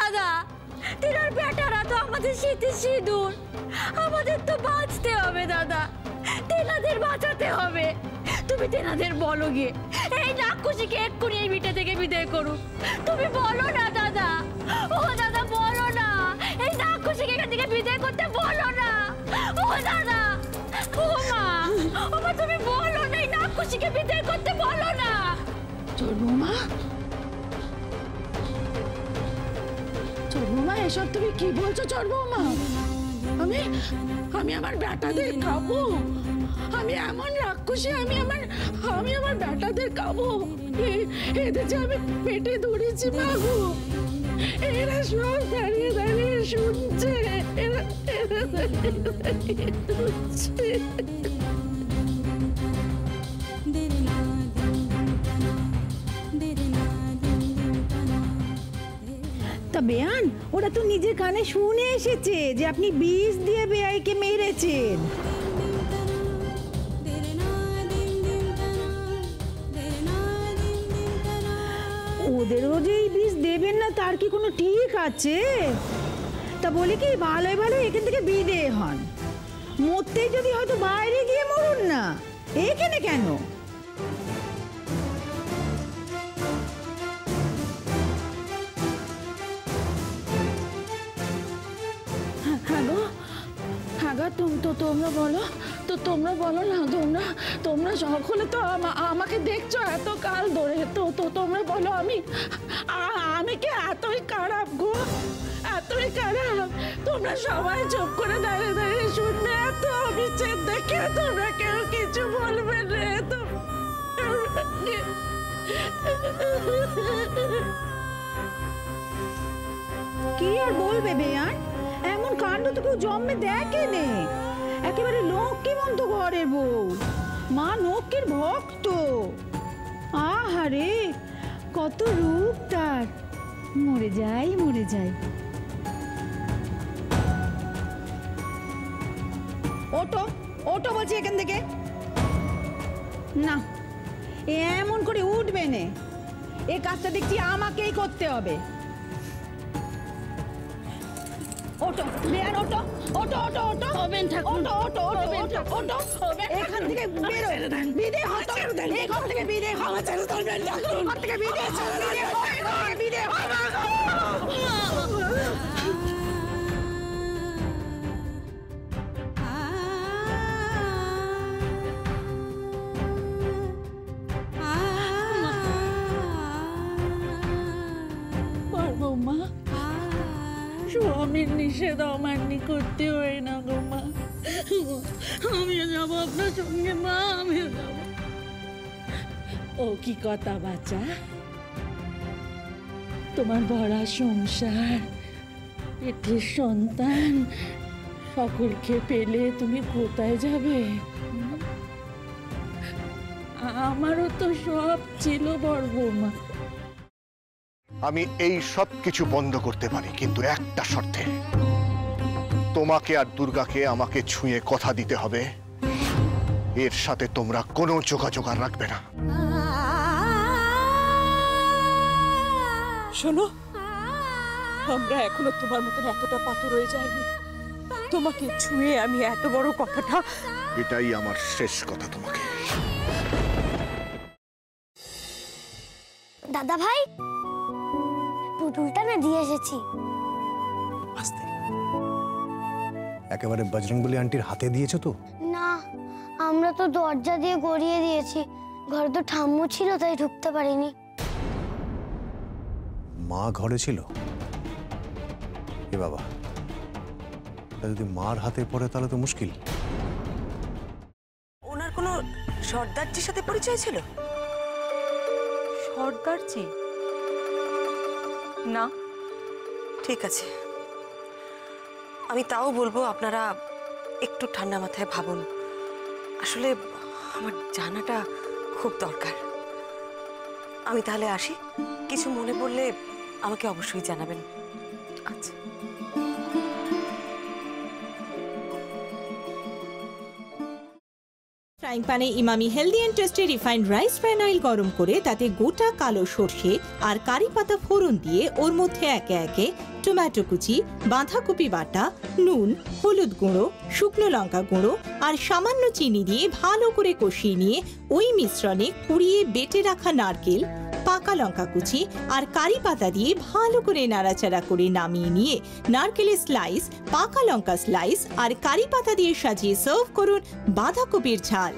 দাদা, তেনার বেটারা তো আমাদের শীতে সিঁদুর, আমাদের তো বাঁচতে হবে দাদা, তেনাদের বাঁচাতে হবে। তুমি তেনাদের বলো গিয়ে এই রাক্ষসীকে এক্ষুনি এই ভিটে থেকে বিদায় করুক। তুমি বলো না দাদা, ও দাদা বলো না, এই রাক্ষসীকে এখান থেকে বিদায় করতে বলো না। ও দাদা, ও মা, তুমি বলো না, এই রাক্ষসীকে বিদায় করতে বলো না। তোর বৌমা, তোর বৌমা, এসব তুমি কি বলছো? তোর বৌমা, আমি আমার বেটাদের খাবো? আমি এমন রাক্ষসী, আমি আমার বেটাদের খাবো? এদের যে আমি পেটে ধরেছি মা গো, এরা সব দাঁড়িয়ে দাঁড়িয়ে শুনছে, এরা দাঁড়িয়ে দাঁড়িয়ে শুনছে। তা বেয়ান, ওরা তো নিজের কানে শুনে এসেছে যে আপনি বিষ দিয়ে বেয়াইকে মেরেছেন। ওদেরও যে এই বিষ দেবেন না তার কি কোনো ঠিক আছে? তা বলে কি ভালো ভালো এখান থেকে বিদেয় হন, মরতেই যদি হয়তো বাইরে গিয়ে মরুন না, এখানে কেন? তোমরা বলো তো, তোমরা বলো না, তোমরা সকলে তো আমাকে দেখছো এত কাল ধরে, তো তোমরা বলো আমি কি এতই খারাপ গো, এতই খারাপ? তোমরা সবাই চুপ করে দাঁড়িয়ে দাঁড়িয়ে শুনবে, এত বিচ্ছেদ দেখে তোমরা কেউ কিছু বলবে রে? কি আর বলবে বেয়ান, এমন কাণ্ড তো কেউ জন্মে দেখেনি। একেবারে লক্ষ্মীমন্ত ঘরের বউ, মা লক্ষ্মীর ভক্ত। আহারে কত রূপ তার, মরে যাই মরে যাই। ওটো ওটো বলছি এখান থেকে। না, এমন করে উঠবে না, এই কাজটা দেখছি আমাকেই করতে হবে। ওটো বেয়ান, ওটো ওটো ওটো ওটো হবেন ঠাকুর, ওটো ওটো ওটো ওটো ওটো এখান থেকে বেরো, বিদায় হতো, এখান থেকে বিদায় হও, ছেড়ে দেবেন ঠাকুর, এখান থেকে বিদায়, বিদায় পারবো মা, স্বামীর নিষেধ অমান্য করতে হয় না গো মা। আমিও যাবো আপনার সঙ্গে মা, আমিও যাবো। ও কি কথা বাচ্চা, তোমার ভরা সংসার, পেটের সন্তান সকলকে পেলে তুমি কোথায় যাবে? আমারও তো সব ছিল বড় বৌমা। আমি এই সব কিছু বন্ধ করতে পারি, কিন্তু একটা শর্তে। তোমাকে আর দুর্গাকে আমাকে ছুঁয়ে কথা দিতে হবে, এর সাথে তোমরা কোনো যোগাযোগ আর রাখবে না। শোনো, আমরা এখনো তোমার মতন এতটা পাথর হয়ে যায়নি। তোমাকে ছুঁয়ে আমি এত বড় কথাটা, এটাই আমার শেষ কথা তোমাকে। দাদা ভাই, পুতুলটা না দিয়ে এসেছি। আস্তে, একেবারে বজরংবলী আন্টির হাতে দিয়েছো তো? না, আমরা তো দরজা দিয়ে গড়িয়ে দিয়েছি, ঘরে তো ঠাম্মু ছিল তাই ঢুকতে পারিনি। মা ঘরে ছিল? এ বাবা, যদি মার হাতে পড়ে তাহলে তো মুশকিল। ওনার কোনো সর্দারজির সাথে পরিচয় ছিল? সর্দারজি? না, ঠিক আছে, আমি তাও বলবো আপনারা একটু ঠান্ডা মাথায় ভাবুন। আসলে আমার জানাটা খুব দরকার। আমি তাহলে আসি, কিছু মনে পড়লে আমাকে অবশ্যই জানাবেন। আচ্ছা। ফ্রাইং প্যানে Emami healthy and tasty refined rice bran oil গরম করে তাতে গোটা কালো সর্ষে আর কারি পাতা ফোড়ন দিয়ে ওর মধ্যে একে একে টমেটো কুচি, বাঁধাকপি বাটা, নুন, হলুদ গুঁড়ো, শুকনো লঙ্কা গুঁড়ো আর সামান্য চিনি দিয়ে ভালো করে কষিয়ে নিয়ে ওই মিশ্রণে কুড়িয়ে বেটে রাখা নারকেল, পাকা লঙ্কা কুচি আর কারি পাতা দিয়ে ভালো করে নাড়াচাড়া করে নামিয়ে নিয়ে নারকেলের স্লাইস, পাকা লঙ্কা স্লাইস আর কারি পাতা দিয়ে সাজিয়ে সার্ভ করুন বাঁধাকপির ঝাল।